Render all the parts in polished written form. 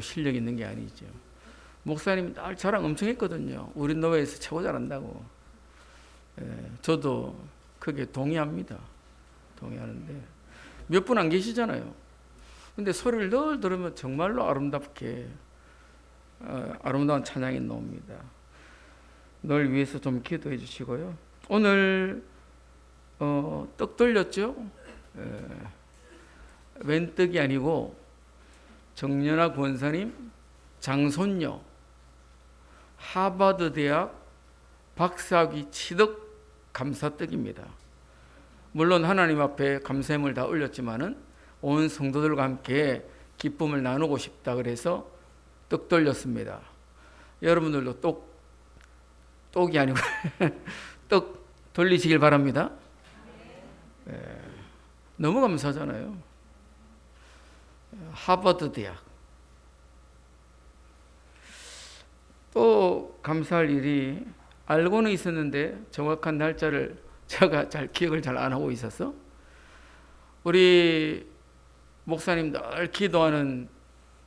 실력 있는 게 아니죠. 목사님 날 자랑 엄청 했거든요. 우리 노회에서 최고 잘한다고. 저도 그게 동의합니다. 동의하는데 몇 분 안 계시잖아요. 근데 소리를 늘 들으면 정말로 아름답게 아름다운 찬양이 나옵니다. 널 위해서 좀 기도해 주시고요. 오늘 떡 돌렸죠? 웬 떡이 아니고 정연아 권사님 장손녀 하버드 대학 박사학위 취득 감사떡입니다. 물론 하나님 앞에 감사함을 다 올렸지만은 온 성도들과 함께 기쁨을 나누고 싶다 그래서 떡 돌렸습니다. 여러분들도 떡이 아니고 떡 돌리시길 바랍니다. 너무 감사하잖아요. 하버드 대학. 또 감사할 일이 알고는 있었는데 정확한 날짜를 제가 기억을 잘 안 하고 있어서 우리 목사님 늘 기도하는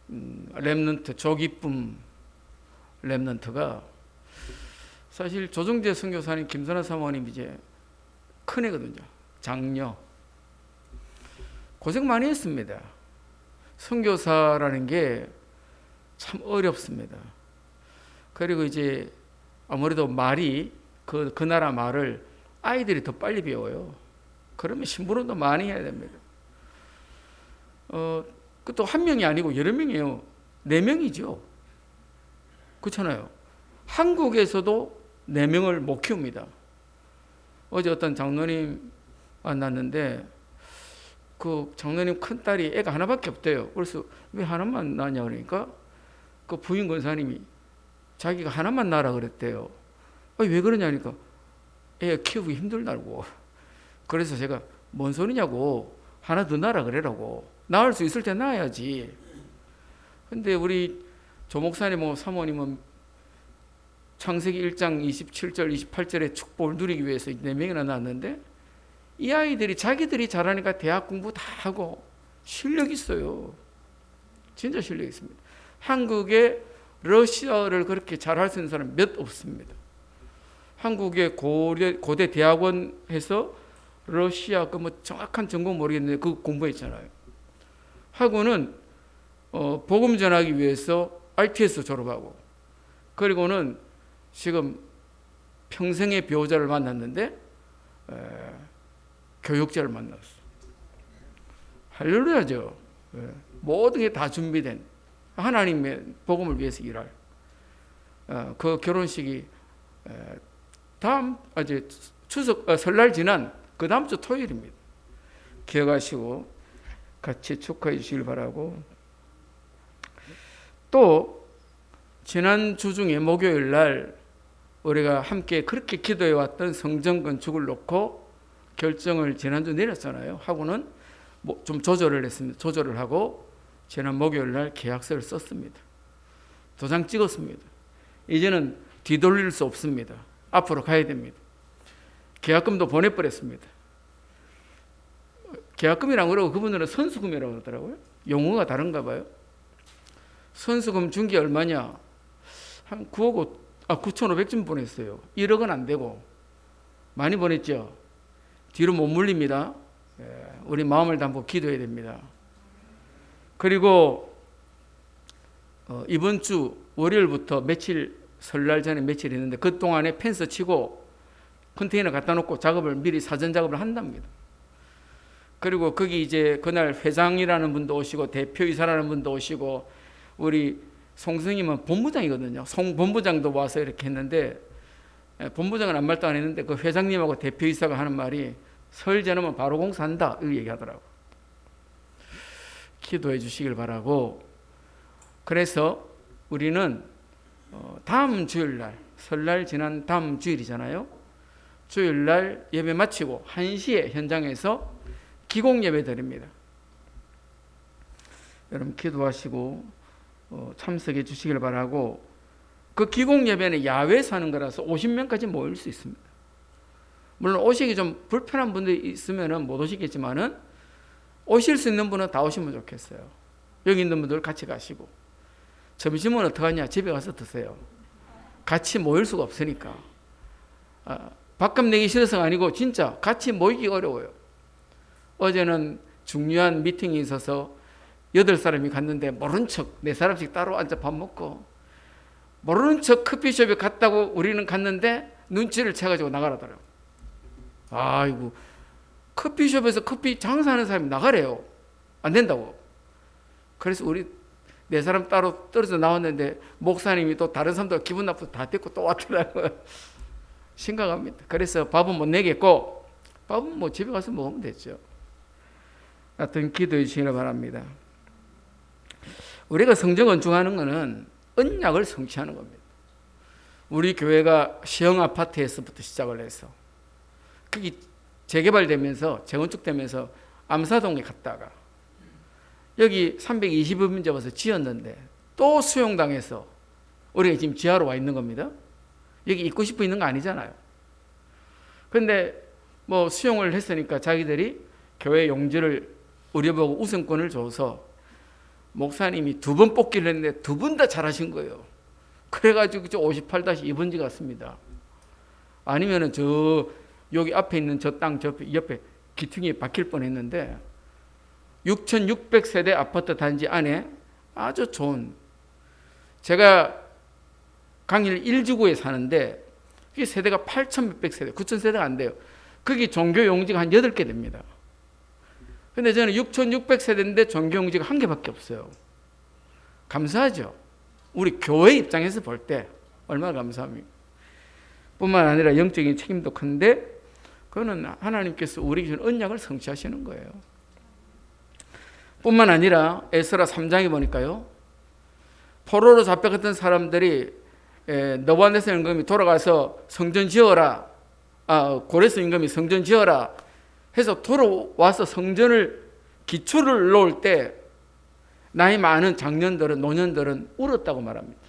렘넌트 조기쁨 렘넌트가 사실 조정재 선교사님 김선아 사모님 이제 큰애거든요. 장녀. 고생 많이 했습니다. 선교사라는 게 참 어렵습니다. 그리고 이제 아무래도 말이 그 나라 말을 아이들이 더 빨리 배워요. 그러면 심부름도 많이 해야 됩니다. 또 한 명이 아니고 여러 명이에요. 4명이죠. 그렇잖아요. 한국에서도 4명을 못 키웁니다. 어제 어떤 장로님 만났는데 그 장로님 큰딸이 애가 하나밖에 없대요. 그래서 왜 하나만 낳냐 그러니까 그 부인 권사님이 자기가 하나만 낳으라 그랬대요. 왜 그러냐니까 애 키우기 힘들다고. 그래서 제가 뭔 소리냐고 하나 더 낳으라 그래라고. 낳을 수 있을 때 낳아야지. 근데 우리 조 목사님하고 사모님은 창세기 1장 27절 28절의 축복을 누리기 위해서 4명이나 낳았는데 이 아이들이 자기들이 잘하니까 대학 공부 다 하고 실력 있어요. 진짜 실력 있습니다. 한국에 러시아를 그렇게 잘할 수 있는 사람 몇 없습니다. 한국의 고대 대학원에서 러시아 그 뭐 정확한 전공 모르겠는데 그 공부했잖아요. 하고는 복음 전하기 위해서 RTS 졸업하고 그리고는 지금 평생의 배우자를 만났는데 교육자를 만났어. 할렐루야죠. 모든 게 다 준비된 하나님의 복음을 위해서 일할 그 결혼식이 다음 이제 추석 설날 지난 그 다음 주 토요일입니다. 기억하시고 같이 축하해 주시길 바라고. 또 지난 주 중에 목요일 날 우리가 함께 그렇게 기도해 왔던 성전 건축을 놓고 결정을 지난주 내렸잖아요. 하고는 좀 조절을 했습니다. 조절을 하고 지난 목요일 날 계약서를 썼습니다. 도장 찍었습니다. 이제는 뒤돌릴 수 없습니다. 앞으로 가야 됩니다. 계약금도 보내버렸습니다. 계약금이라고 그러고 그분들은 선수금이라고 그러더라고요. 용어가 다른가 봐요. 선수금 준 게 얼마냐? 한 9,500쯤 보냈어요. 1억은 안 되고. 많이 보냈죠? 뒤로 못 물립니다. 우리 마음을 담고 기도해야 됩니다. 그리고 이번 주 월요일부터 며칠 설날 전에 며칠 있는데 그 동안에 펜스 치고 컨테이너 갖다 놓고 작업을 미리 사전 작업을 한답니다. 그리고 거기 이제 그날 회장이라는 분도 오시고 대표이사라는 분도 오시고 우리 송승님은 본부장이거든요. 송 본부장도 와서 이렇게 했는데 본부장은 아무 말도 안 했는데 그 회장님하고 대표이사가 하는 말이 설 지나면 바로 공사한다 이 얘기하더라고. 기도해 주시길 바라고. 그래서 우리는 다음 주일날 설날 지난 다음 주일이잖아요. 주일날 예배 마치고 1시에 현장에서 기공 예배 드립니다. 여러분 기도하시고 참석해 주시길 바라고. 그 기공 예배는 야외에서 하는 거라서 50명까지 모일 수 있습니다. 물론 오시기 좀 불편한 분들이 있으면 못 오시겠지만은 오실 수 있는 분은 다 오시면 좋겠어요. 여기 있는 분들 같이 가시고 점심은 어떡하냐? 집에 가서 드세요. 같이 모일 수가 없으니까. 밥값 내기 싫어서가 아니고 진짜 같이 모이기 어려워요. 어제는 중요한 미팅이 있어서 8사람이 갔는데 모른 척 4사람씩 따로 앉아 밥 먹고 모르는 척 커피숍에 갔다고 우리는 갔는데 눈치를 채가지고 나가라더라고요. 아이고, 커피숍에서 커피 장사하는 사람이 나가래요. 안 된다고. 그래서 우리 4사람 따로 떨어져 나왔는데 목사님이 또 다른 사람들 기분 나쁘고 다 데리고 또 왔더라고요. 심각합니다. 그래서 밥은 못 내겠고 밥은 뭐 집에 가서 먹으면 되죠. 하여튼 기도해 주시기를 바랍니다. 우리가 성전 건축하는 것은 언약을 성취하는 겁니다. 우리 교회가 시흥 아파트에서부터 시작을 해서 그게 재개발되면서 재건축되면서 암사동에 갔다가 여기 320원 잡아서 지었는데 또 수용당해서 우리가 지금 지하로 와 있는 겁니다. 여기 있고 싶어 있는 거 아니잖아요. 그런데 뭐 수용을 했으니까 자기들이 교회 용지를 우려보고 우선권을 줘서 목사님이 2번 뽑기를 했는데 2번 다 잘하신 거예요. 그래가지고 58-2번지 같습니다. 아니면은 저 여기 앞에 있는 저 땅 저 옆에 기퉁이에 박힐 뻔했는데 6,600세대 아파트 단지 안에 아주 좋은, 제가 강일 1지구에 사는데 그게 세대가 8,몇백 세대, 9,000세대가 안 돼요. 거기 종교 용지가 한 8개 됩니다. 근데 저는 6,600세대인데 종교 용지가 1개밖에 없어요. 감사하죠. 우리 교회 입장에서 볼 때 얼마나 감사합니까? 뿐만 아니라 영적인 책임도 큰데 그거는 하나님께서 우리에게 준 언약을 성취하시는 거예요. 뿐만 아니라 에스라 3장에 보니까요, 포로로 잡혀갔던 사람들이 너부갓네살 임금이 돌아가서 성전 지어라, 고레스 임금이 성전 지어라 해서 돌아와서 성전을 기초를 놓을 때 나이 많은 장년들은, 노년들은 울었다고 말합니다.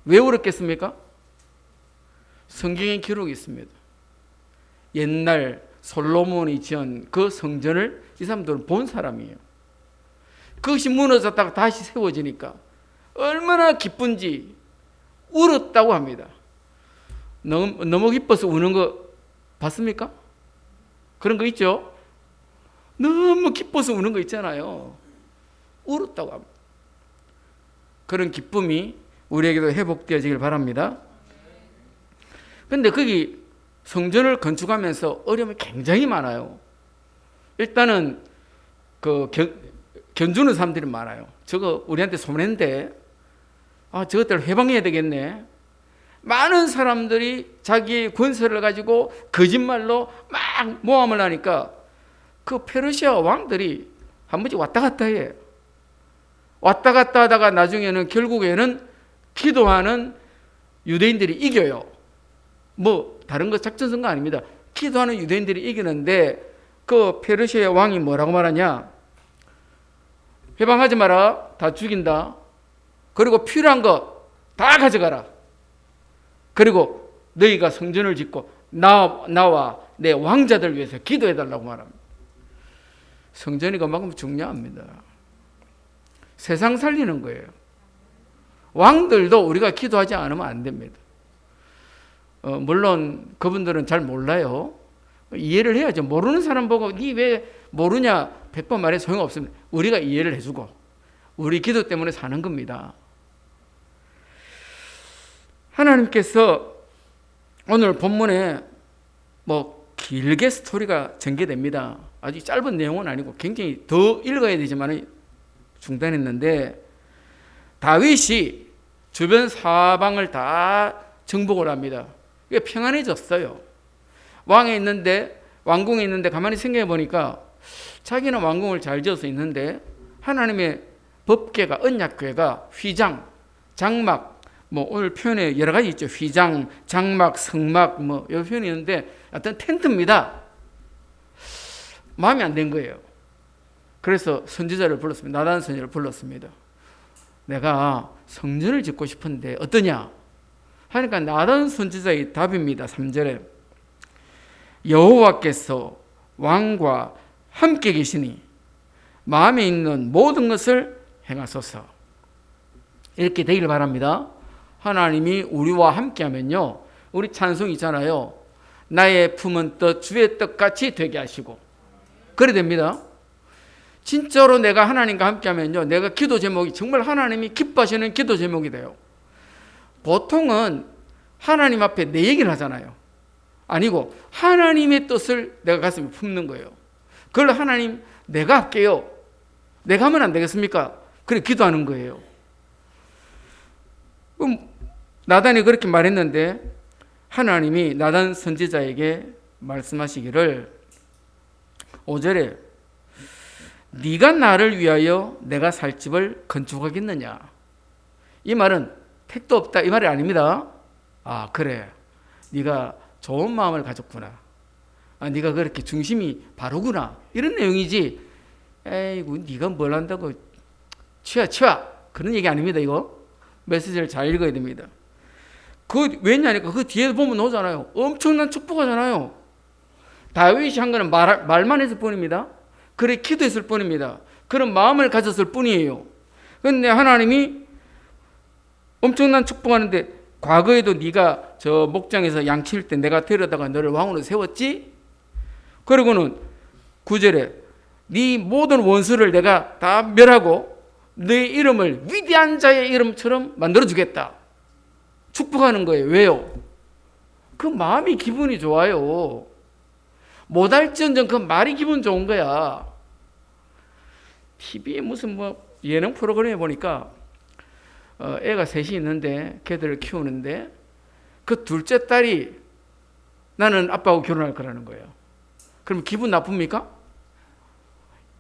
왜 울었겠습니까? 성경에 기록이 있습니다. 옛날 솔로몬이 지은 그 성전을 이 사람들은 본 사람이에요. 그것이 무너졌다가 다시 세워지니까 얼마나 기쁜지 울었다고 합니다. 너무 기뻐서 우는 거 봤습니까? 그런 거 있죠? 너무 기뻐서 우는 거 있잖아요. 울었다고 합니다. 그런 기쁨이 우리에게도 회복되어지길 바랍니다. 그런데 거기 성전을 건축하면서 어려움이 굉장히 많아요. 일단은 견주는 사람들이 많아요. 저거 우리한테 소문했는데 저것들 해방해야 되겠네. 많은 사람들이 자기의 권세를 가지고 거짓말로 막 모함을 하니까 그 페르시아 왕들이 한 번씩 왔다 갔다 해요. 왔다 갔다 하다가 나중에는 결국에는 기도하는 유대인들이 이겨요. 뭐 다른 거 작전선거 아닙니다. 기도하는 유대인들이 이기는데 그 페르시아 왕이 뭐라고 말하냐? 해방하지 마라. 다 죽인다. 그리고 필요한 거 다 가져가라. 그리고 너희가 성전을 짓고 나와 내 왕자들 위해서 기도해달라고 말합니다. 성전이 그만큼 중요합니다. 세상 살리는 거예요. 왕들도 우리가 기도하지 않으면 안 됩니다. 물론 그분들은 잘 몰라요. 이해를 해야죠. 모르는 사람 보고 니 왜 모르냐 100번 말해 소용없습니다. 우리가 이해를 해주고 우리 기도 때문에 사는 겁니다. 하나님께서 오늘 본문에 뭐 길게 스토리가 전개됩니다. 아주 짧은 내용은 아니고 굉장히 더 읽어야 되지만 중단했는데 다윗이 주변 사방을 다 정복을 합니다. 평안해졌어요. 왕궁에 있는데 가만히 생각해 보니까 자기는 왕궁을 잘 지어서 있는데 하나님의 법궤가, 언약궤가 휘장, 장막, 뭐 오늘 표현에 여러 가지 있죠. 휘장, 장막, 성막 뭐 여러 표현이 있는데 어떤 텐트입니다. 마음에 안 든 거예요. 그래서 선지자를 불렀습니다. 나단 선지자를 불렀습니다. 내가 성전을 짓고 싶은데 어떠냐? 하니까 나단 선지자의 답입니다. 3절에 여호와께서 왕과 함께 계시니 마음에 있는 모든 것을 행하소서. 이렇게 되기를 바랍니다. 하나님이 우리와 함께하면요, 우리 찬송 있잖아요. 나의 품은 떡 주의 떡같이 되게 하시고, 그래 됩니다. 진짜로 내가 하나님과 함께하면요, 내가 기도 제목이 정말 하나님이 기뻐하시는 기도 제목이 돼요. 보통은 하나님 앞에 내 얘기를 하잖아요. 아니고 하나님의 뜻을 내가 가슴에 품는 거예요. 그걸 하나님 내가 할게요. 내가 하면 안 되겠습니까? 그래 기도하는 거예요. 그럼 나단이 그렇게 말했는데 하나님이 나단 선지자에게 말씀하시기를 5절에 네가 나를 위하여 내가 살 집을 건축하겠느냐. 이 말은 택도 없다 이 말이 아닙니다. 아 그래 네가 좋은 마음을 가졌구나. 아 네가 그렇게 중심이 바르구나 이런 내용이지. 에이구 네가 뭘 한다고 치아 그런 얘기 아닙니다. 이거 메시지를 잘 읽어야 됩니다. 그 왜냐니까 그 뒤에 보면 나오잖아요. 엄청난 축복하잖아요. 다윗이 한 거는 말만 했을 뿐입니다. 그래 기도했을 뿐입니다. 그런 마음을 가졌을 뿐이에요. 그런데 하나님이 엄청난 축복하는데 과거에도 네가 저 목장에서 양칠 때 내가 데려다가 너를 왕으로 세웠지? 그리고는 9절에 네 모든 원수를 내가 다 멸하고 네 이름을 위대한 자의 이름처럼 만들어주겠다. 축복하는 거예요. 왜요? 그 마음이 기분이 좋아요. 못할지언정 그 말이 기분 좋은 거야. TV에 무슨 예능 프로그램에 보니까 애가 셋이 있는데 걔들을 키우는데 그 둘째 딸이 나는 아빠하고 결혼할 거라는 거예요. 그럼 기분 나쁩니까?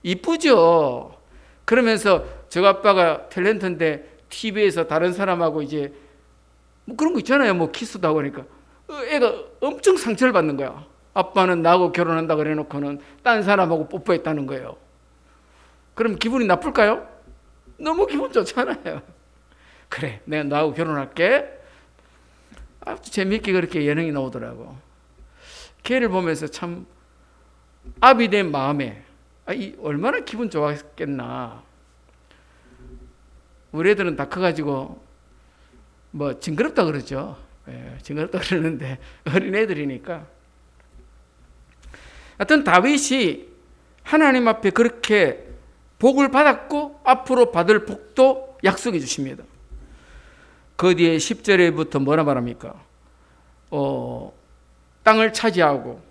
이쁘죠. 그러면서 저 아빠가 탤런트인데 TV에서 다른 사람하고 이제 그런 거 있잖아요. 키스도 하고 그러니까 애가 엄청 상처를 받는 거야. 아빠는 나하고 결혼한다 그래놓고는 딴 사람하고 뽀뽀했다는 거예요. 그럼 기분이 나쁠까요? 너무 기분 좋잖아요. 그래 내가 나하고 결혼할게. 아주 재밌게 그렇게 예능이 나오더라고. 걔를 보면서 참 아비 된 마음에 얼마나 기분 좋았겠나. 우리 애들은 다 커가지고 징그럽다 그러죠. 징그럽다 그러는데 어린 애들이니까. 하여튼 다윗이 하나님 앞에 그렇게 복을 받았고 앞으로 받을 복도 약속해 주십니다. 그 뒤에 10절에부터 뭐라 말합니까? 땅을 차지하고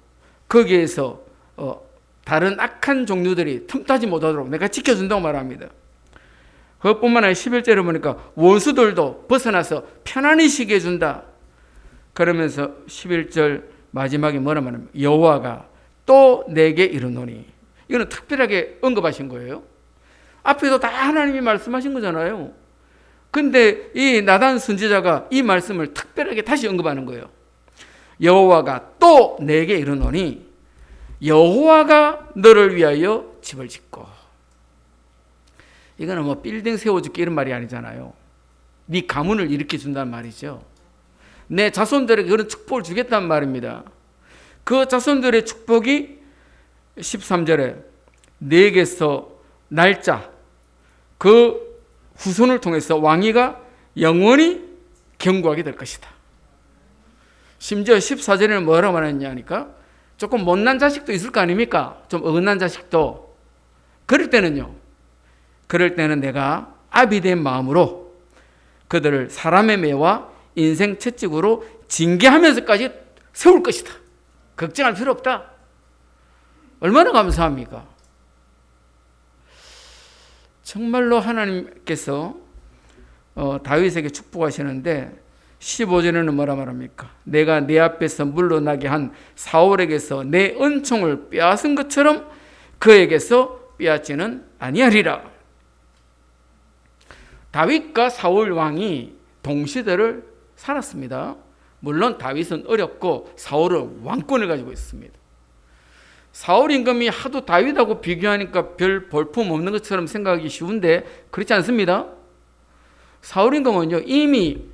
거기에서 다른 악한 종류들이 틈타지 못하도록 내가 지켜준다고 말합니다. 그것뿐만 아니라 11절에 보니까 원수들도 벗어나서 편안히 쉬게 해준다. 그러면서 11절 마지막에 뭐라 말합니까? 여호와가 또 내게 이르노니. 이거는 특별하게 언급하신 거예요. 앞에도 다 하나님이 말씀하신 거잖아요. 근데 이 나단 선지자가 이 말씀을 특별하게 다시 언급하는 거예요. 여호와가 또 내게 이르노니 여호와가 너를 위하여 집을 짓고. 이거는 빌딩 세워줄게 이런 말이 아니잖아요. 네 가문을 일으켜 준다는 말이죠. 내 자손들에게 그런 축복을 주겠다는 말입니다. 그 자손들의 축복이 13절에 내게서 날짜 그 후손을 통해서 왕위가 영원히 견고하게 될 것이다. 심지어 14절에는 뭐라고 말했냐니까 조금 못난 자식도 있을 거 아닙니까? 좀 어긋난 자식도. 그럴 때는 내가 아비된 마음으로 그들을 사람의 매와 인생 채찍으로 징계하면서까지 세울 것이다. 걱정할 필요 없다. 얼마나 감사합니까? 정말로 하나님께서 다윗에게 축복하시는데 15절에는 뭐라 말합니까? 내가 내 앞에서 물러나게 한 사울에게서 내 은총을 빼앗은 것처럼 그에게서 빼앗지는 아니하리라. 다윗과 사울 왕이 동시대를 살았습니다. 물론 다윗은 어렸고 사울은 왕권을 가지고 있습니다. 사울 임금이 하도 다윗하고 비교하니까 별 볼품 없는 것처럼 생각하기 쉬운데 그렇지 않습니다. 사울 임금은요 이미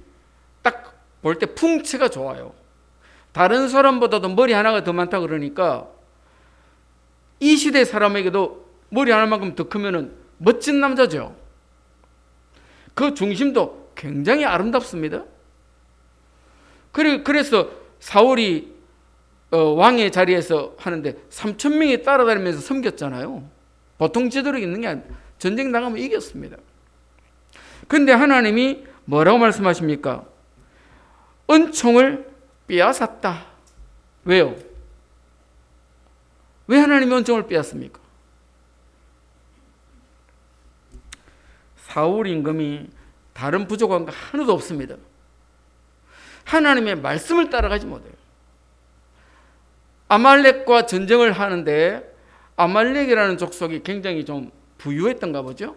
딱 볼 때 풍채가 좋아요. 다른 사람보다도 머리 하나가 더 많다 그러니까 이 시대 사람에게도 머리 하나만큼 더 크면은 멋진 남자죠. 그 중심도 굉장히 아름답습니다. 그래서 사울이 왕의 자리에서 하는데 3,000명이 따라다니면서 섬겼잖아요. 보통 제도로 있는 게 아니라 전쟁 나가면 이겼습니다. 그런데 하나님이 뭐라고 말씀하십니까? 은총을 빼앗았다. 왜요? 왜 하나님이 은총을 빼앗습니까? 사울 임금이 다른 부족한 거 하나도 없습니다. 하나님의 말씀을 따라가지 못해요. 아말렉과 전쟁을 하는데 아말렉이라는 족속이 굉장히 좀 부유했던가 보죠.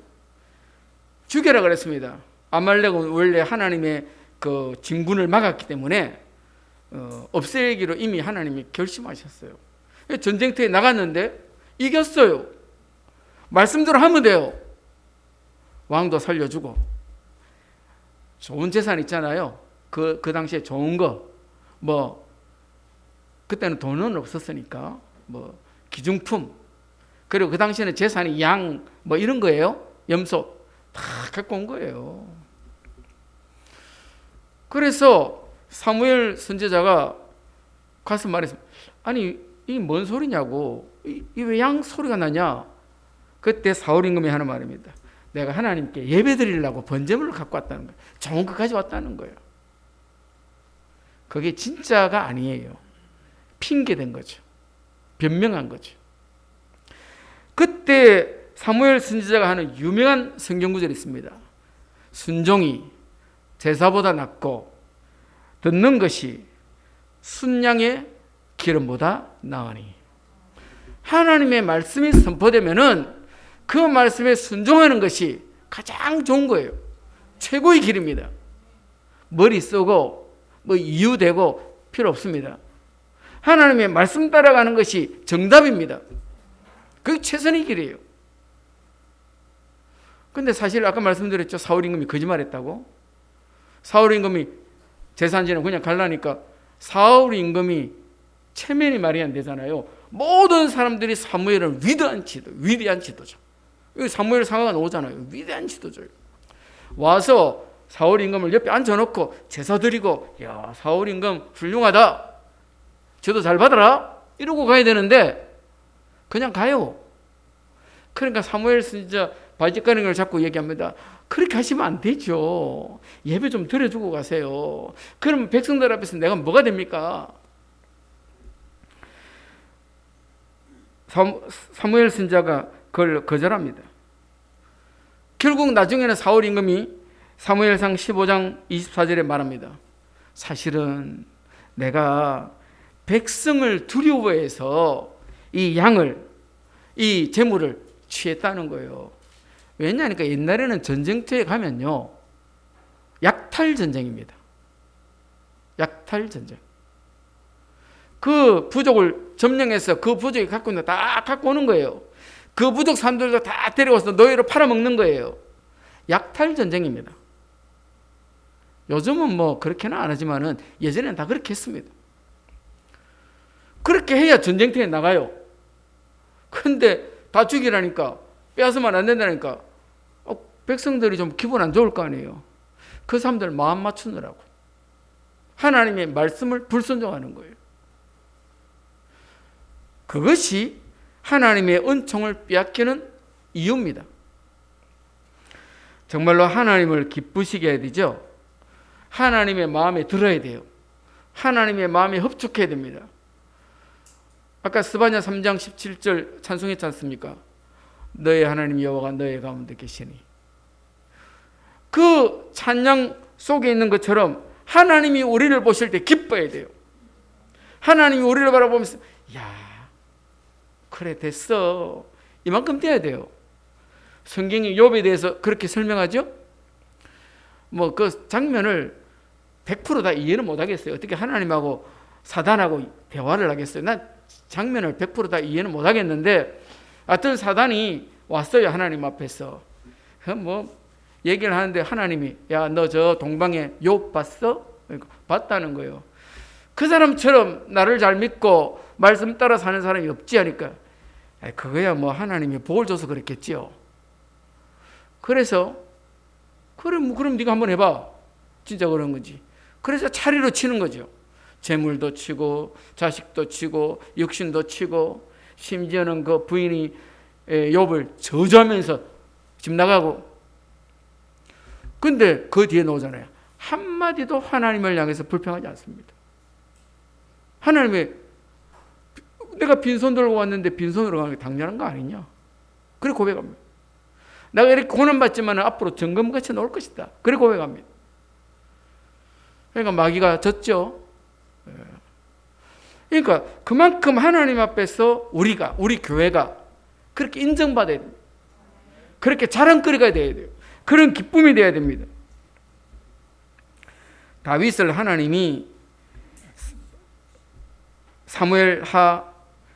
죽여라 그랬습니다. 아말렉은 원래 하나님의 그 진군을 막았기 때문에 없애기로 이미 하나님이 결심하셨어요. 전쟁터에 나갔는데 이겼어요. 말씀대로 하면 돼요. 왕도 살려주고 좋은 재산 있잖아요. 그 당시에 좋은 거 뭐 그때는 돈은 없었으니까 뭐 기중품, 그리고 그 당시에는 재산이 양 뭐 이런 거예요. 염소 다 갖고 온 거예요. 그래서 사무엘 선지자가 가서 말했습니다. 아니 이 뭔 소리냐고, 이 왜 양 소리가 나냐. 그때 사울 임금이 하는 말입니다. 내가 하나님께 예배 드리려고 번제물을 갖고 왔다는 거예요. 좋은 거 가져왔다는 거예요. 그게 진짜가 아니에요. 핑계된 거죠. 변명한 거죠. 그때 사무엘 선지자가 하는 유명한 성경 구절이 있습니다. 순종이 제사보다 낫고 듣는 것이 순양의 기름보다 나으니. 하나님의 말씀이 선포되면은 그 말씀에 순종하는 것이 가장 좋은 거예요. 최고의 길입니다. 머리 쓰고 뭐 이유 되고 필요 없습니다. 하나님의 말씀 따라가는 것이 정답입니다. 그게 최선의 길이에요. 근데 사실 아까 말씀드렸죠. 사울 임금이 거짓말했다고. 사울 임금이 재산지는 그냥 갈라니까 사울 임금이 체면이 말이 안 되잖아요. 모든 사람들이 사무엘은 위대한 지도자. 여기 사무엘 상하가 나오잖아요. 위대한 지도자예요. 와서 사울 임금을 옆에 앉혀놓고 제사 드리고, 야 사울 임금 훌륭하다. 저도 잘 받아라. 이러고 가야 되는데 그냥 가요. 그러니까 사무엘 선지자 바짓가는 걸 자꾸 얘기합니다. 그렇게 하시면 안 되죠. 예배 좀 드려주고 가세요. 그러면 백성들 앞에서 내가 뭐가 됩니까? 사무엘 선지자가 그걸 거절합니다. 결국 나중에는 사울 임금이 사무엘상 15장 24절에 말합니다. 사실은 내가 백성을 두려워해서 이 양을, 이 재물을 취했다는 거예요. 왜냐하니까 옛날에는 전쟁터에 가면요, 약탈 전쟁입니다. 약탈 전쟁. 그 부족을 점령해서 그 부족이 갖고 있는 거 다 갖고 오는 거예요. 그 부족 사람들도 다 데려와서 노예로 팔아먹는 거예요. 약탈 전쟁입니다. 요즘은 뭐 그렇게는 안 하지만은 예전에는 다 그렇게 했습니다. 그렇게 해야 전쟁터에 나가요. 근데 다 죽이라니까, 빼앗으면 안 된다니까 백성들이 좀 기분 안 좋을 거 아니에요. 그 사람들 마음 맞추느라고 하나님의 말씀을 불순종하는 거예요. 그것이 하나님의 은총을 빼앗기는 이유입니다. 정말로 하나님을 기쁘시게 해야 되죠. 하나님의 마음에 들어야 돼요. 하나님의 마음에 합축해야 됩니다. 아까 스바냐 3장 17절 찬송했지 않습니까? 너의 하나님 여호와가 너의 가운데 계시니. 그 찬양 속에 있는 것처럼 하나님이 우리를 보실 때 기뻐해야 돼요. 하나님이 우리를 바라보면서 야 그래 됐어, 이만큼 돼야 돼요. 성경이 욥에 대해서 그렇게 설명하죠. 뭐 그 장면을 100% 다 이해는 못하겠어요. 어떻게 하나님하고 사단하고 대화를 하겠어요. 난 장면을 100% 다 이해는 못하겠는데, 하여튼 사단이 왔어요. 하나님 앞에서 뭐 얘기를 하는데 하나님이 야 너 저 동방에 욥 봤어? 그러니까 봤다는 거예요. 그 사람처럼 나를 잘 믿고 말씀 따라 사는 사람이 없지 하니까 그거야 뭐 하나님이 복을 줘서 그랬겠지요. 그래서 그럼 네가 한번 해봐. 진짜 그런 거지. 그래서 차례로 치는 거죠. 재물도 치고 자식도 치고 육신도 치고 심지어는 그 부인이 욥을 저주하면서 집 나가고. 근데 그 뒤에 나오잖아요. 한마디도 하나님을 향해서 불평하지 않습니다. 하나님의 내가 빈손 들고 왔는데 빈손으로 가는 게 당연한 거 아니냐. 그래 고백합니다. 내가 이렇게 고난받지만 앞으로 정금같이 나올 것이다. 그래 고백합니다. 그러니까 마귀가 졌죠. 그러니까 그만큼 하나님 앞에서 우리 교회가 그렇게 인정받아야 됩니다. 그렇게 자랑거리가 돼야 돼요. 그런 기쁨이 돼야 됩니다. 다윗을 하나님이 사무엘하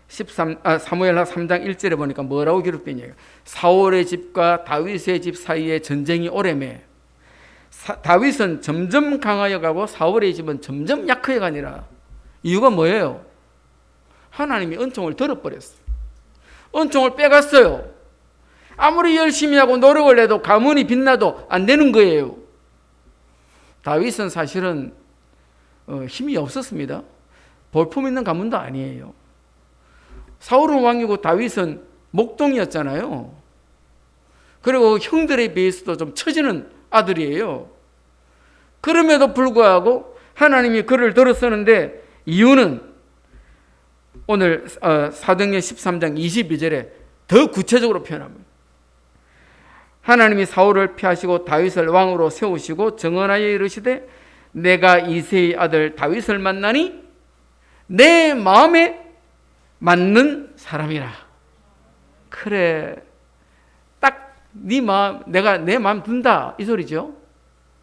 3장 1절에 보니까 뭐라고 기록되냐요. 사울의 집과 다윗의 집 사이에 전쟁이 오래매 다윗은 점점 강하여 가고 사울의 집은 점점 약하여 가니라. 이유가 뭐예요? 하나님이 은총을 들어버렸어요. 은총을 빼갔어요. 아무리 열심히 하고 노력을 해도 가문이 빛나도 안 되는 거예요. 다윗은 사실은 힘이 없었습니다. 볼품 있는 가문도 아니에요. 사울은 왕이고 다윗은 목동이었잖아요. 그리고 형들에 비해서도 좀 처지는 아들이에요. 그럼에도 불구하고 하나님이 그를 들어서는데 이유는 오늘 사도행전 13장 22절에 더 구체적으로 표현합니다. 하나님이 사울을 피하시고 다윗을 왕으로 세우시고 정언하여 이르시되 내가 이새의 아들 다윗을 만나니 내 마음에 맞는 사람이라. 그래, 딱 네 마음, 내가 내 마음 든다 이 소리죠.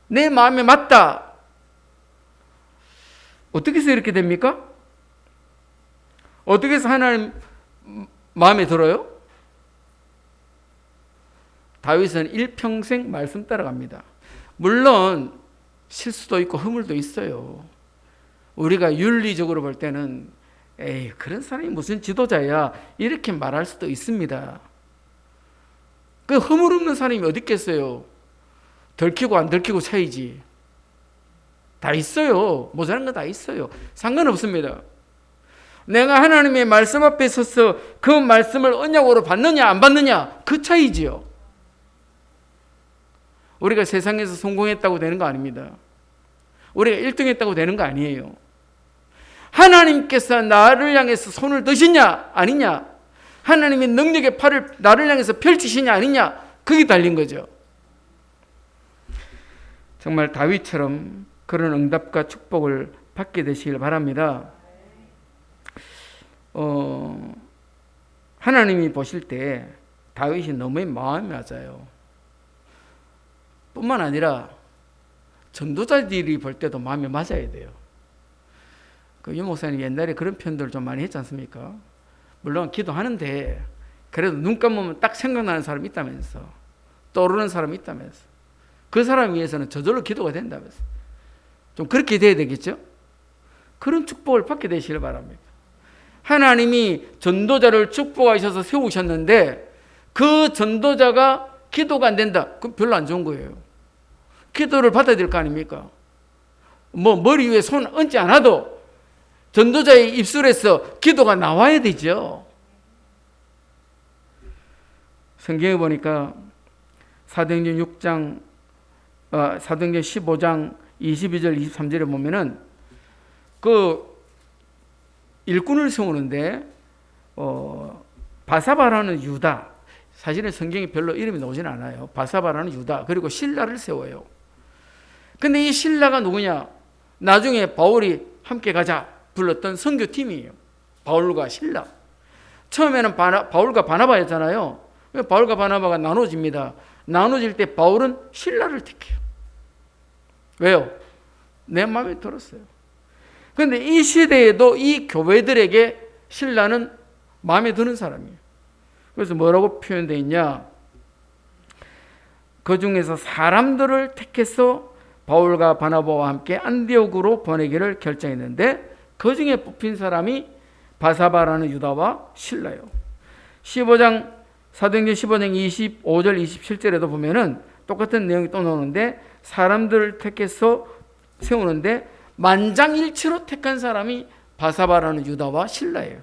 내 마음에 맞다. 어떻게 해서 이렇게 됩니까? 어떻게 해서 하나님 마음에 들어요? 다윗은 일평생 말씀 따라갑니다. 물론 실수도 있고 허물도 있어요. 우리가 윤리적으로 볼 때는 에이, 그런 사람이 무슨 지도자야 이렇게 말할 수도 있습니다. 그 허물 없는 사람이 어디 있겠어요? 들키고 안 들키고 차이지. 다 있어요. 모자란 거 다 있어요. 상관없습니다. 내가 하나님의 말씀 앞에 서서 그 말씀을 언약으로 받느냐 안 받느냐 그 차이지요. 우리가 세상에서 성공했다고 되는 거 아닙니다. 우리가 1등 했다고 되는 거 아니에요. 하나님께서 나를 향해서 손을 드시냐 아니냐, 하나님의 능력의 팔을 나를 향해서 펼치시냐 아니냐, 그게 달린 거죠. 정말 다윗처럼 그런 응답과 축복을 받게 되시길 바랍니다. 하나님이 보실 때 다윗이 너무 마음이 맞아요. 뿐만 아니라 전도자들이 볼 때도 마음에 맞아야 돼요. 그 유 목사님 옛날에 그런 표현들을 좀 많이 했지 않습니까? 물론 기도하는데 그래도 눈 감으면 딱 생각나는 사람이 있다면서, 떠오르는 사람이 있다면서, 그 사람 위해서는 저절로 기도가 된다면서, 좀 그렇게 돼야 되겠죠? 그런 축복을 받게 되시길 바랍니다. 하나님이 전도자를 축복하셔서 세우셨는데 그 전도자가 기도가 안 된다. 그럼 별로 안 좋은 거예요. 기도를 받아야 될 거 아닙니까? 머리 위에 손 얹지 않아도 전도자의 입술에서 기도가 나와야 되죠. 성경에 보니까 사도행전 15장 22절 23절에 보면은 그 일꾼을 세우는데 바사바라는 유다, 사실은 성경에 별로 이름이 나오진 않아요. 바사바라는 유다, 그리고 실라를 세워요. 근데 이 실라가 누구냐? 나중에 바울이 함께 가자 불렀던 선교팀이에요. 바울과 실라. 처음에는 바울과 바나바였잖아요. 바울과 바나바가 나눠집니다. 나눠질 때 바울은 실라를 택해요. 왜요? 내 마음에 들었어요. 그런데 이 시대에도 이 교회들에게 실라는 마음에 드는 사람이에요. 그래서 뭐라고 표현되어 있냐? 그 중에서 사람들을 택해서 바울과 바나바와 함께 안디옥으로 보내기를 결정했는데 그 중에 뽑힌 사람이 바사바라는 유다와 실라요. 사도행전 15장 25절 27절에도 보면은 똑같은 내용이 또 나오는데 사람들을 택해서 세우는데 만장일치로 택한 사람이 바사바라는 유다와 실라예요.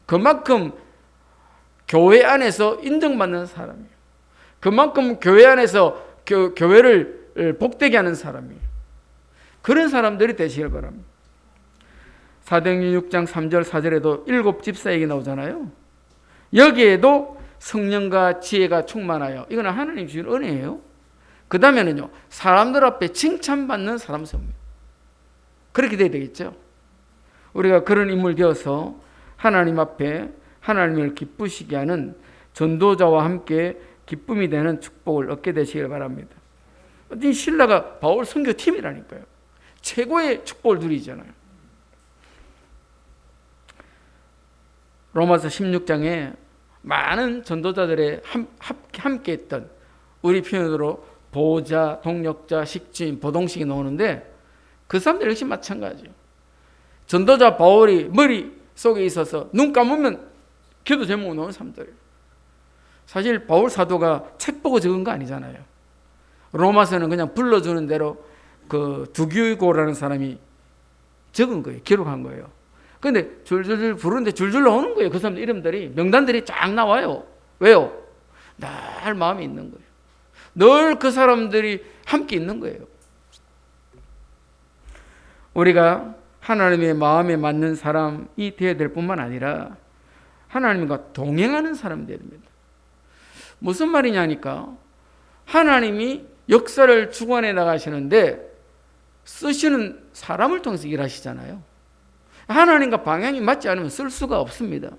그만큼 교회 안에서 인정받는 사람이에요. 그만큼 교회 안에서 교회를 복되게 하는 사람이에요. 그런 사람들이 되시길 바랍니다. 사도행전 6장 3절 4절에도 7 집사 얘기 나오잖아요. 여기에도 성령과 지혜가 충만하여, 이거는 하나님 주신 은혜예요. 그 다음에는요, 사람들 앞에 칭찬받는 사람 세웁니다. 그렇게 돼야 되겠죠. 우리가 그런 인물 되어서 하나님 앞에 하나님을 기쁘시게 하는 전도자와 함께 기쁨이 되는 축복을 얻게 되시길 바랍니다. 이 신라가 바울 선교팀이라니까요. 최고의 축복을 누리잖아요. 로마서 16장에 많은 전도자들의 함께 했던, 우리 표현으로 보호자, 동력자, 식주인, 보동식이 나오는데 그 사람들 역시 마찬가지예요. 전도자 바울이 머릿속에 있어서 눈 감으면 기도 제목 나오는 사람들이에요. 사실 바울 사도가 책 보고 적은 거 아니잖아요. 로마서는 그냥 불러주는 대로 그 두기고라는 사람이 적은 거예요. 기록한 거예요. 그런데 줄줄 부르는데 줄줄 나오는 거예요. 그 사람들 이름들이, 명단들이 쫙 나와요. 왜요? 늘 마음이 있는 거예요. 늘 그 사람들이 함께 있는 거예요. 우리가 하나님의 마음에 맞는 사람이 되어야 될 뿐만 아니라 하나님과 동행하는 사람이 되어야 됩니다. 무슨 말이냐니까, 하나님이 역사를 주관해 나가시는데 쓰시는 사람을 통해서 일하시잖아요. 하나님과 방향이 맞지 않으면 쓸 수가 없습니다.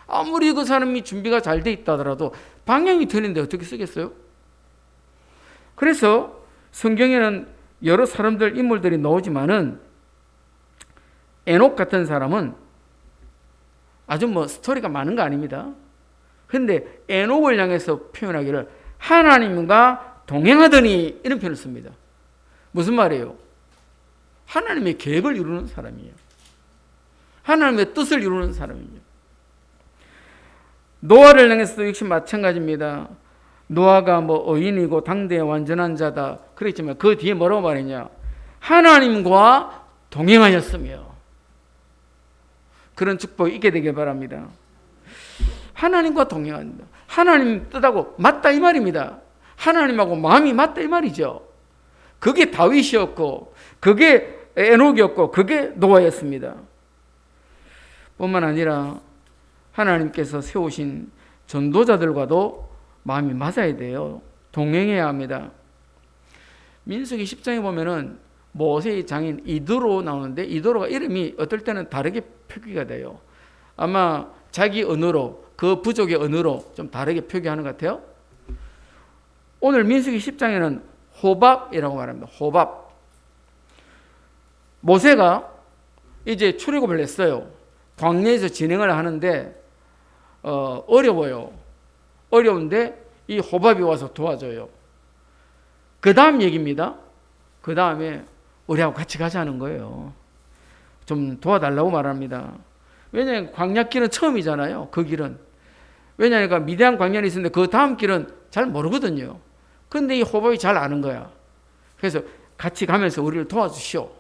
아무리 그 사람이 준비가 잘 돼 있다 하더라도 방향이 틀린데 어떻게 쓰겠어요? 그래서 성경에는 여러 사람들, 인물들이 나오지만은 에녹 같은 사람은 아주 스토리가 많은 거 아닙니다. 그런데 에녹을 향해서 표현하기를 하나님과 동행하더니, 이런 표현을 씁니다. 무슨 말이에요? 하나님의 계획을 이루는 사람이에요. 하나님의 뜻을 이루는 사람이에요. 노아를 향해서도 역시 마찬가지입니다. 노아가 의인이고 당대의 완전한 자다 그랬지만 그 뒤에 뭐라고 말했냐? 하나님과 동행하였으며. 그런 축복이 있게 되길 바랍니다. 하나님과 동행한다. 하나님 뜻하고 맞다 이 말입니다. 하나님하고 마음이 맞다 이 말이죠. 그게 다윗이었고, 그게 에녹이었고, 그게 노아였습니다. 뿐만 아니라 하나님께서 세우신 전도자들과도 마음이 맞아야 돼요. 동행해야 합니다. 민수기 10장에 보면은 모세의 장인 이도로 나오는데, 이도로가 이름이 어떨 때는 다르게 표기가 돼요. 아마 자기 언어로, 그 부족의 언어로 좀 다르게 표기하는 것 같아요. 오늘 민수기 10장에는 호밥이라고 말합니다. 호밥. 모세가 이제 출애굽을 했어요. 광야에서 진행을 하는데 어려워요. 어려운데 이 호밥이 와서 도와줘요. 그 다음 얘기입니다. 그 다음에 우리하고 같이 가자는 거예요. 좀 도와달라고 말합니다. 왜냐하면 광야길은 처음이잖아요. 그 길은. 왜냐하면 미디안 광야에 있었는데 그 다음 길은 잘 모르거든요. 그런데 이 호밥이 잘 아는 거야. 그래서 같이 가면서 우리를 도와주시오.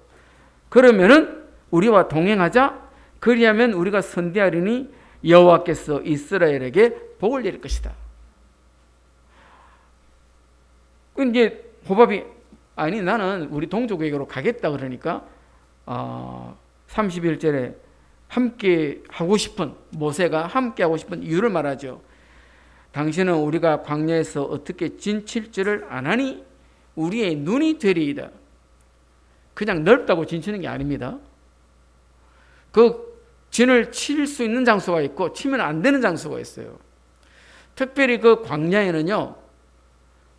그러면은 우리와 동행하자. 그리하면 우리가 선대하리니 여호와께서 이스라엘에게 복을 내릴 것이다. 이제 호밥이 아니 나는 우리 동족에게로 가겠다 그러니까 31절에 함께 하고 싶은, 모세가 함께 하고 싶은 이유를 말하죠. 당신은 우리가 광야에서 어떻게 진칠 줄을 아나니 우리의 눈이 되리이다. 그냥 넓다고 진치는 게 아닙니다. 그 진을 칠 수 있는 장소가 있고 치면 안 되는 장소가 있어요. 특별히 그 광야에는요,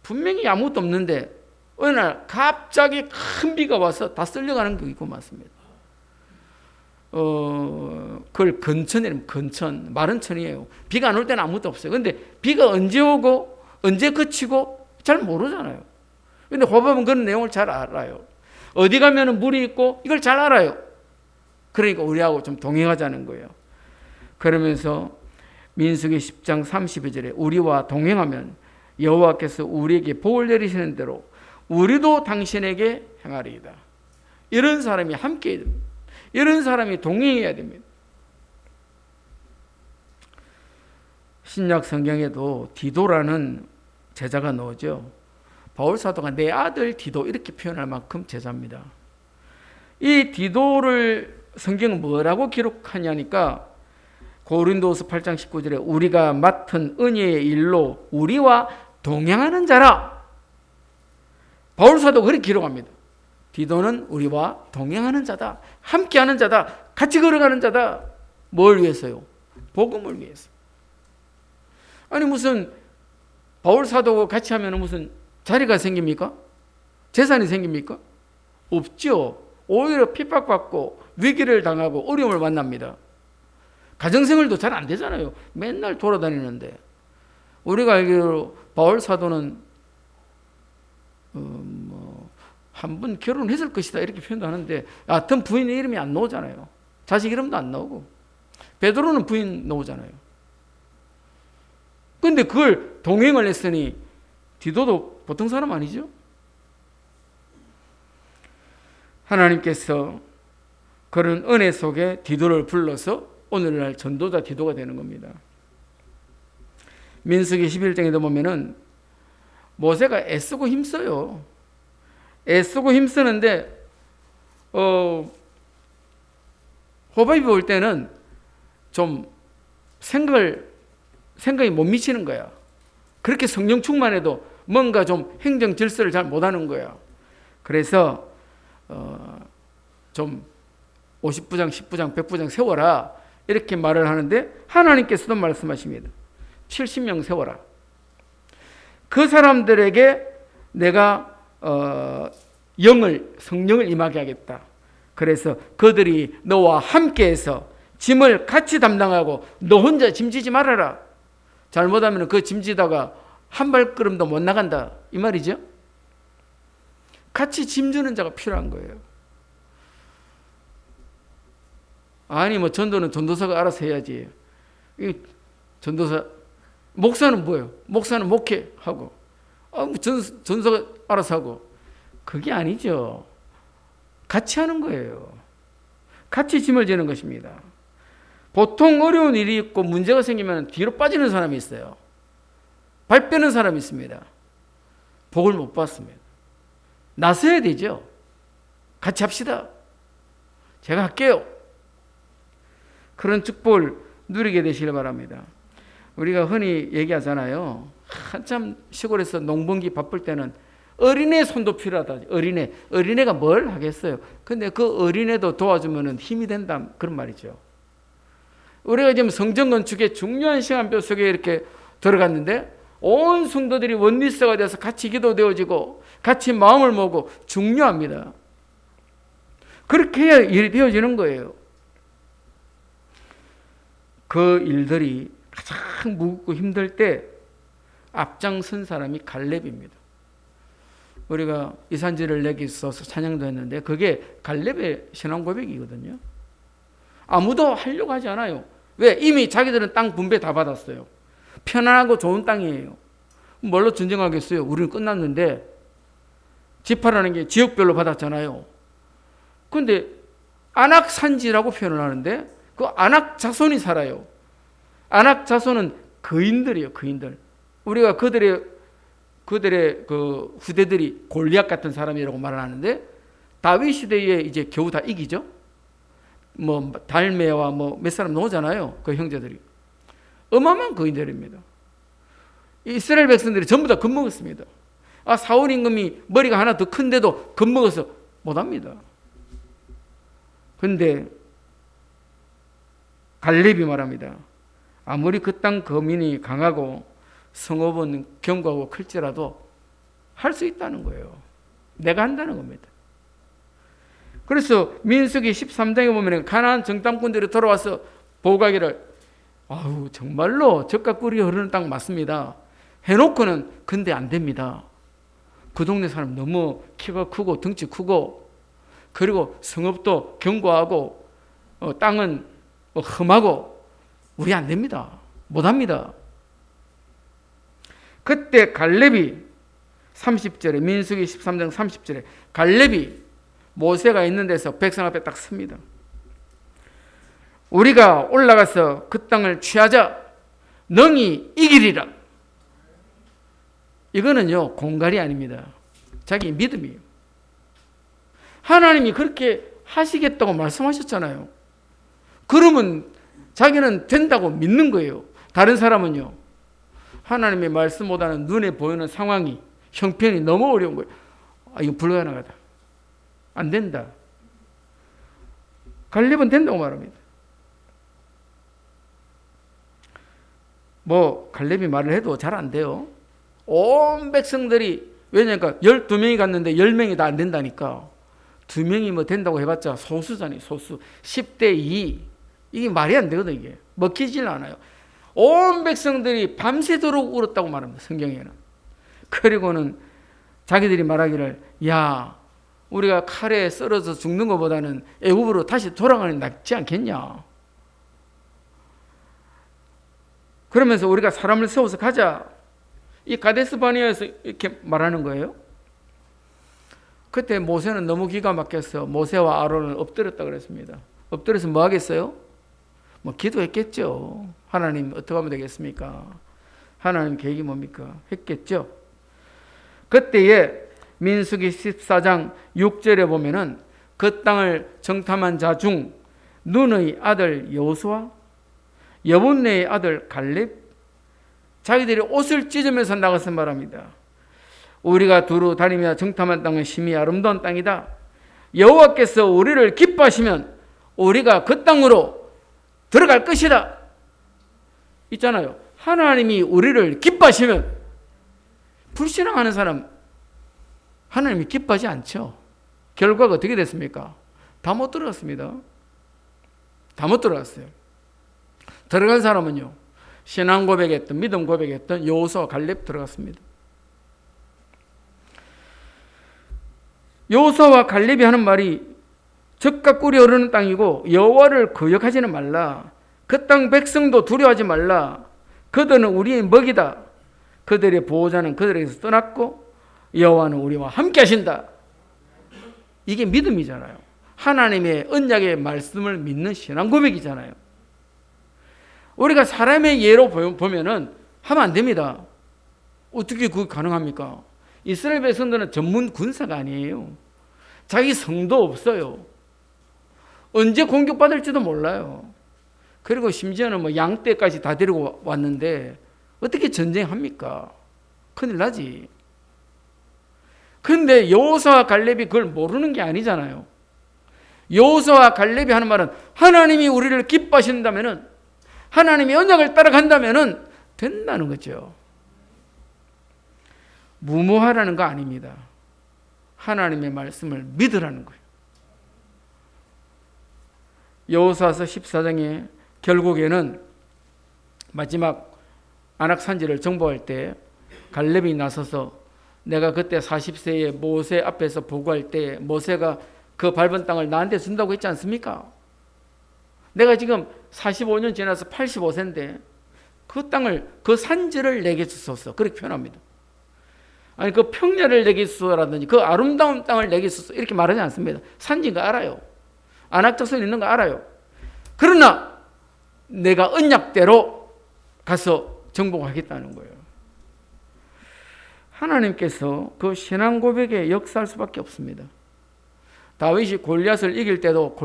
분명히 아무것도 없는데 어느 날 갑자기 큰 비가 와서 다 쓸려가는 게 있고 많습니다. 그걸 건천이라면 건천, 마른 천이에요. 비가 안 올 때는 아무것도 없어요. 근데 비가 언제 오고 언제 그치고 잘 모르잖아요. 근데 호밥은 그런 내용을 잘 알아요. 어디 가면 물이 있고 이걸 잘 알아요. 그러니까 우리하고 좀 동행하자는 거예요. 그러면서 민수기 10장 32절에 우리와 동행하면 여호와께서 우리에게 복을 내리시는 대로 우리도 당신에게 행하리이다. 이런 사람이 함께 해야 됩니다. 이런 사람이 동행해야 됩니다. 신약 성경에도 디도라는 제자가 나오죠. 바울 사도가 내 아들 디도 이렇게 표현할 만큼 제자입니다. 이 디도를 성경은 뭐라고 기록하냐니까 고린도서 8장 19절에 우리가 맡은 은혜의 일로 우리와 동행하는 자라. 바울 사도가 그렇게 기록합니다. 디도는 우리와 동행하는 자다. 함께하는 자다. 같이 걸어가는 자다. 뭘 위해서요? 복음을 위해서. 아니 무슨 바울 사도가 같이 하면 무슨 자리가 생깁니까? 재산이 생깁니까? 없죠. 오히려 핍박받고 위기를 당하고 어려움을 만납니다. 가정생활도 잘 안 되잖아요. 맨날 돌아다니는데. 우리가 알기로 바울 사도는 한 번 결혼했을 것이다 이렇게 표현도 하는데 하여튼 부인의 이름이 안 나오잖아요. 자식 이름도 안 나오고. 베드로는 부인 나오잖아요. 근데 그걸 동행을 했으니 디도도 보통 사람 아니죠? 하나님께서 그런 은혜 속에 디도를 불러서 오늘날 전도자 디도가 되는 겁니다. 민수기 11장에도 보면은 모세가 애쓰고 힘써요. 애쓰고 힘쓰는데 호밥이 올 때는 좀 생각이 못 미치는 거야. 그렇게 성령 충만해도 뭔가 좀 행정 질서를 잘 못하는 거야. 그래서 좀 50부장, 10부장, 100부장 세워라 이렇게 말을 하는데 하나님께서도 말씀하십니다. 70명 세워라. 그 사람들에게 내가 성령을 임하게 하겠다. 그래서 그들이 너와 함께해서 짐을 같이 담당하고 너 혼자 짐지지 말아라. 잘못하면 그 짐지다가 한 발걸음도 못 나간다. 이 말이죠. 같이 짐지는 자가 필요한 거예요. 아니 뭐 전도는 전도사가 알아서 해야지. 이 전도사 목사는 뭐예요? 목사는 목회하고 전도사가 알아서 하고 그게 아니죠. 같이 하는 거예요. 같이 짐을 지는 것입니다. 보통 어려운 일이 있고 문제가 생기면 뒤로 빠지는 사람이 있어요. 발 빼는 사람이 있습니다. 복을 못 받습니다. 나서야 되죠. 같이 합시다. 제가 할게요. 그런 축복을 누리게 되시길 바랍니다. 우리가 흔히 얘기하잖아요. 한참 시골에서 농번기 바쁠 때는 어린애 손도 필요하다. 어린애가 뭘 하겠어요. 근데 그 어린애도 도와주면 힘이 된다. 그런 말이죠. 우리가 지금 성전 건축의 중요한 시간표 속에 이렇게 들어갔는데 온 성도들이 원리스가 돼서 같이 기도되어지고 같이 마음을 모으고 중요합니다. 그렇게 해야 일이 되어지는 거예요. 그 일들이 가장 무겁고 힘들 때 앞장선 사람이 갈렙입니다. 우리가 이산지를 내기 있어서 찬양도 했는데 그게 갈렙의 신앙 고백이거든요. 아무도 하려고 하지 않아요. 왜? 이미 자기들은 땅 분배 다 받았어요. 편안하고 좋은 땅이에요. 뭘로 전쟁하겠어요? 우리는 끝났는데 지파라는 게 지역별로 받았잖아요. 그런데 아낙 산지라고 표현을 하는데 그 아낙 자손이 살아요. 아낙 자손은 거인들이에요. 거인들. 우리가 그들의 그 후대들이 골리앗 같은 사람이라고 말을 하는데 다윗 시대에 이제 겨우 다 이기죠. 뭐 달메와 뭐 몇 사람 나오잖아요. 그 형제들이 어마어마한 거인들입니다. 이스라엘 백성들이 전부 다 겁먹었습니다. 사울 임금이 머리가 하나 더 큰데도 겁먹어서 못합니다. 그런데 갈렙이 말합니다. 아무리 그 땅 거민이 강하고 성읍은 견고하고 클지라도 할 수 있다는 거예요. 내가 한다는 겁니다. 그래서 민수기 13장에 보면 가나안 정탐꾼들이 돌아와서 보고하기를 정말로 젖과 꿀이 흐르는 땅 맞습니다. 해놓고는 근데 안 됩니다. 그 동네 사람 너무 키가 크고 덩치 크고 그리고 성읍도 견고하고 땅은 험하고 우리 안 됩니다. 못합니다. 그때 갈렙이 30절에 민수기 13장 30절에 갈렙이 모세가 있는 데서 백성 앞에 딱 섭니다. 우리가 올라가서 그 땅을 취하자. 능히 이기리라. 이거는요 공갈이 아닙니다. 자기 믿음이에요. 하나님이 그렇게 하시겠다고 말씀하셨잖아요. 그러면 자기는 된다고 믿는 거예요. 다른 사람은요 하나님의 말씀보다는 눈에 보이는 상황이 형편이 너무 어려운 거예요. 이거 불가능하다. 안 된다. 갈렙은 된다고 말합니다. 갈렙이 말을 해도 잘 안 돼요. 온 백성들이, 왜냐니까 12명이 갔는데 10명이 다 안 된다니까. 2명이 된다고 해봤자 소수잖아요. 소수. 10대 2. 이게 말이 안 되거든. 이게 먹히질 않아요. 온 백성들이 밤새도록 울었다고 말합니다. 성경에는. 그리고는 자기들이 말하기를, 야, 우리가 칼에 썰어서 죽는 것보다는 애굽으로 다시 돌아가는 게 낫지 않겠냐. 그러면서 우리가 사람을 세워서 가자. 이 가데스 바네아에서 이렇게 말하는 거예요. 그때 모세는 너무 기가 막혀서 모세와 아론을 엎드렸다 그랬습니다. 엎드려서 뭐 하겠어요? 기도했겠죠. 하나님 어떻게 하면 되겠습니까? 하나님 계획이 뭡니까? 했겠죠. 그때에 민수기 14장 6절에 보면은 그 땅을 정탐한 자 중 눈의 아들 여호수아, 여분네의 아들 갈렙, 자기들이 옷을 찢으면서 나가서 말합니다. 우리가 두루 다니며 정탐한 땅은 심히 아름다운 땅이다. 여호와께서 우리를 기뻐하시면 우리가 그 땅으로 들어갈 것이다. 있잖아요. 하나님이 우리를 기뻐하시면, 불신앙하는 사람 하나님이 기뻐하지 않죠. 결과가 어떻게 됐습니까? 다 못 들어갔습니다. 다 못 들어갔어요. 들어간 사람은요, 신앙 고백했던, 믿음 고백했던 여호수아 갈렙 들어갔습니다. 여호수아와 갈렙이 하는 말이 젖과 꿀이 흐르는 땅이고 여호와를 거역하지는 말라. 그 땅 백성도 두려워하지 말라. 그들은 우리의 먹이다. 그들의 보호자는 그들에게서 떠났고 여호와는 우리와 함께 하신다. 이게 믿음이잖아요. 하나님의 언약의 말씀을 믿는 신앙 고백이잖아요. 우리가 사람의 예로 보면은 하면 안 됩니다. 어떻게 그게 가능합니까? 이스라엘 백성들은 전문 군사가 아니에요. 자기 성도 없어요. 언제 공격받을지도 몰라요. 그리고 심지어는 양떼까지 다 데리고 왔는데 어떻게 전쟁합니까? 큰일 나지. 그런데 여호수아와 갈렙이 그걸 모르는 게 아니잖아요. 여호수아와 갈렙이 하는 말은 하나님이 우리를 기뻐하신다면은, 하나님의 언약을 따라간다면은 된다는 거죠. 무모하라는 거 아닙니다. 하나님의 말씀을 믿으라는 거예요. 여호수아서 14장에 결국에는 마지막 안악산지를 정복할 때 갈렙이 나서서, 내가 그때 40세에 모세 앞에서 보고할 때 모세가 그 밟은 땅을 나한테 준다고 했지 않습니까? 내가 지금 45년 지나서 85세인데 그 땅을, 그 산지를 내게 주소서, 그렇게 표현합니다. 아니 그 평야를 내게 주소라든지 그 아름다운 땅을 내게 주소서 이렇게 말하지 않습니다. 산지인 거 알아요. 안악작성이 있는 거 알아요. 그러나 내가 언약대로 가서 정복하겠다는 거예요. 하나님께서 그 신앙 고백에 역사할 수밖에 없습니다. 다윗이 골리앗을 이길 때도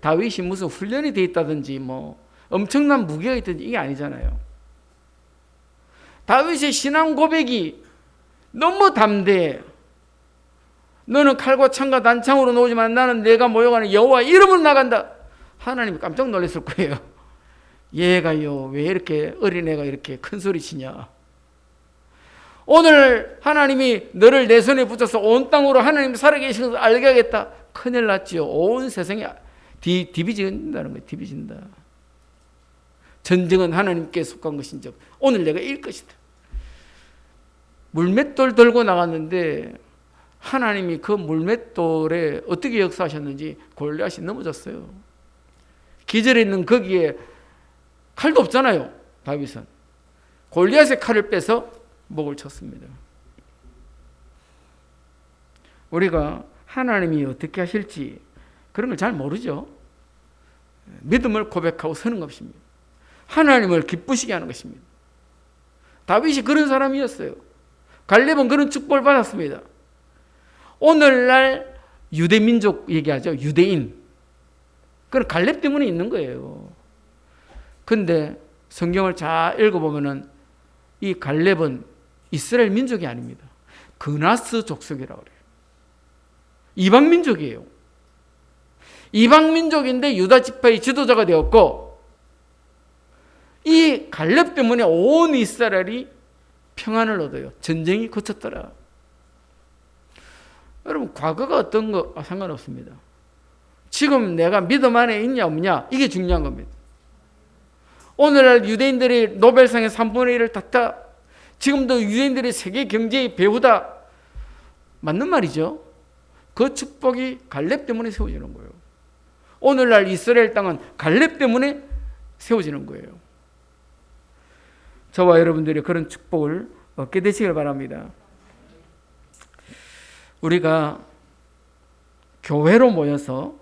다윗이 무슨 훈련이 돼 있다든지 엄청난 무기가 있든지 이게 아니잖아요. 다윗의 신앙 고백이 너무 담대해. 너는 칼과 창과 단창으로 놓지만 나는 내가 모여가는 여호와 이름으로 나간다. 하나님이 깜짝 놀랐을 거예요. 얘가요, 왜 이렇게 어린애가 이렇게 큰 소리 치냐. 오늘 하나님이 너를 내 손에 붙여서 온 땅으로 하나님 살아계시는 것을 알게 하겠다. 큰일 났지요. 온 세상이 디비진다는 거예요. 디비진다. 전쟁은 하나님께 속한 것인즉 오늘 내가 이길 것이다. 물맷돌 들고 나갔는데 하나님이 그 물맷돌에 어떻게 역사하셨는지 골리앗이 넘어졌어요. 기절해 있는 거기에 칼도 없잖아요. 다윗은 골리앗의 칼을 빼서 목을 쳤습니다. 우리가 하나님이 어떻게 하실지 그런 걸 잘 모르죠. 믿음을 고백하고 서는 것입니다. 하나님을 기쁘시게 하는 것입니다. 다윗이 그런 사람이었어요. 갈렙은 그런 축복을 받았습니다. 오늘날 유대민족 얘기하죠. 유대인. 그건 갈렙 때문에 있는 거예요. 근데 성경을 잘 읽어보면은 이 갈렙은 이스라엘 민족이 아닙니다. 그나스 족속이라고 그래요. 이방 민족이에요. 이방 민족인데 유다 지파의 지도자가 되었고, 이 갈렙 때문에 온 이스라엘이 평안을 얻어요. 전쟁이 그쳤더라. 여러분, 과거가 어떤 거 상관없습니다. 지금 내가 믿음 안에 있냐 없냐, 이게 중요한 겁니다. 오늘날 유대인들이 노벨상의 3분의 1을 탔다. 지금도 유대인들이 세계 경제의 배후다. 맞는 말이죠. 그 축복이 갈렙 때문에 세워지는 거예요. 오늘날 이스라엘 땅은 갈렙 때문에 세워지는 거예요. 저와 여러분들이 그런 축복을 얻게 되시길 바랍니다. 우리가 교회로 모여서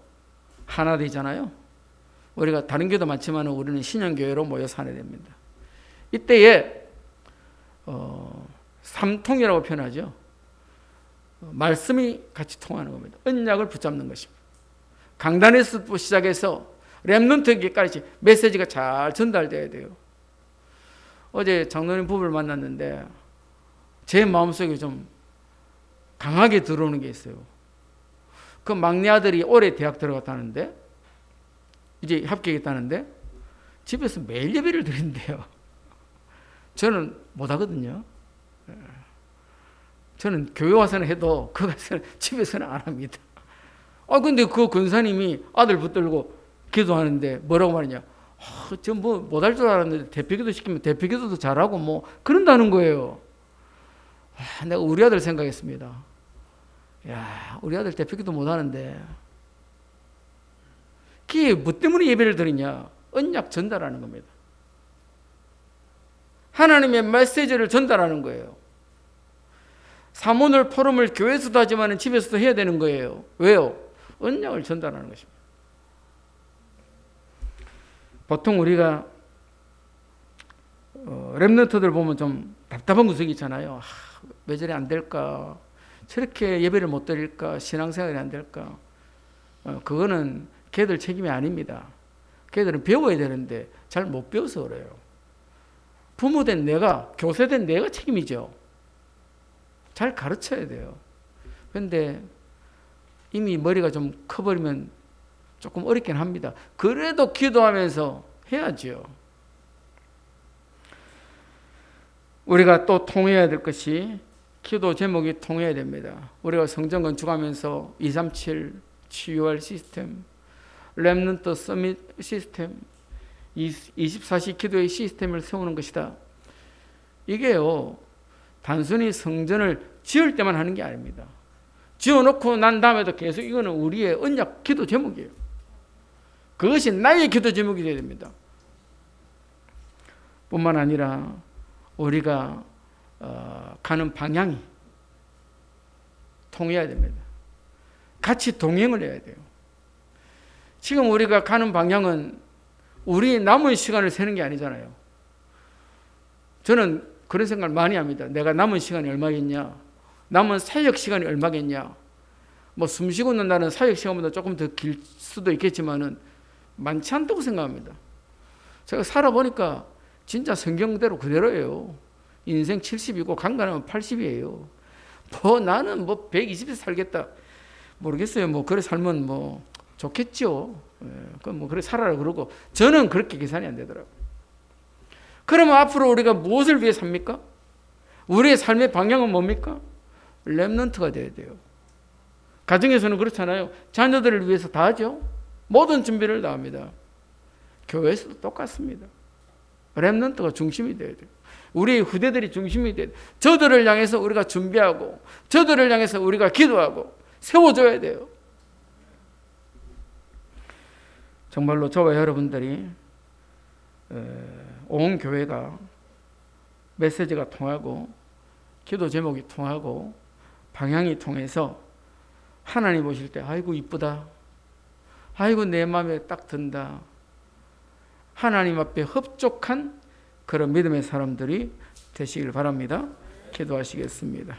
하나 되잖아요. 우리가 다른 교도 많지만 우리는 신앙교회로 모여서 하나 됩니다. 이때에 삼통이라고 표현하죠. 말씀이 같이 통하는 겁니다. 언약을 붙잡는 것입니다. 강단에서 시작해서 렘넌트에게까지 메시지가 잘 전달돼야 돼요. 어제 장로님 부부를 만났는데 제 마음속에 좀 강하게 들어오는 게 있어요. 그 막내 아들이 올해 대학 들어갔다는데, 이제 합격했다는데 집에서 매일 예배를 드린대요. 저는 못 하거든요. 저는 교회 와서는 해도 그 가서는 집에서는 안 합니다. 근데 그 권사님이 아들 붙들고 기도하는데 뭐라고 말하냐? 저 뭐 못할 줄 알았는데 대표기도 시키면 대표기도도 잘하고 뭐 그런다는 거예요. 내가 우리 아들 생각했습니다. 야, 우리 아들 대표기도 못하는데 그게 뭐 때문에 예배를 드리냐? 언약 전달하는 겁니다. 하나님의 메시지를 전달하는 거예요. 사모늘 포럼을 교회에서도 하지만 집에서도 해야 되는 거예요. 왜요? 언약을 전달하는 것입니다. 보통 우리가 렘넌트들 보면 좀 답답한 구석이 있잖아요. 왜 저래 안 될까? 저렇게 예배를 못 드릴까? 신앙생활이 안 될까? 그거는 걔들 책임이 아닙니다. 걔들은 배워야 되는데 잘 못 배워서 그래요. 부모된 내가, 교사된 내가 책임이죠. 잘 가르쳐야 돼요. 그런데 이미 머리가 좀 커버리면 조금 어렵긴 합니다. 그래도 기도하면서 해야죠. 우리가 또 통해야 될 것이, 기도 제목이 통해야 됩니다. 우리가 성전 건축하면서 237 치유할 시스템, 렘넌트 서밋 시스템, 24시 기도의 시스템을 세우는 것이다. 이게요, 단순히 성전을 지을 때만 하는 게 아닙니다. 지어놓고 난 다음에도 계속 이거는 우리의 언약 기도 제목이에요. 그것이 나의 기도 제목이 되어야 됩니다. 뿐만 아니라 우리가 가는 방향이 통해야 됩니다. 같이 동행을 해야 돼요. 지금 우리가 가는 방향은 우리 남은 시간을 세는 게 아니잖아요. 저는 그런 생각을 많이 합니다. 내가 남은 시간이 얼마겠냐? 남은 사역 시간이 얼마겠냐? 뭐 숨 쉬고 있는 날은 사역 시간보다 조금 더 길 수도 있겠지만은 많지 않다고 생각합니다. 제가 살아보니까 진짜 성경대로 그대로예요. 인생 70이고 강간하면 80이에요. 뭐 나는 뭐 120에 살겠다. 모르겠어요. 뭐 그래 살면 뭐 좋겠죠. 그럼 뭐 그래 살아라 그러고 저는 그렇게 계산이 안 되더라고요. 그러면 앞으로 우리가 무엇을 위해 삽니까? 우리의 삶의 방향은 뭡니까? 렘넌트가 돼야 돼요. 가정에서는 그렇잖아요. 자녀들을 위해서 다 하죠. 모든 준비를 다 합니다. 교회에서도 똑같습니다. 렘넌트가 중심이 돼야 돼요. 우리 후대들이 중심이 돼야 돼요. 저들을 향해서 우리가 준비하고 저들을 향해서 우리가 기도하고 세워줘야 돼요. 정말로 저와 여러분들이 온 교회가 메시지가 통하고 기도 제목이 통하고 방향이 통해서 하나님 보실 때 아이고 이쁘다, 아이고 내 마음에 딱 든다, 하나님 앞에 흡족한 그런 믿음의 사람들이 되시길 바랍니다. 기도하시겠습니다.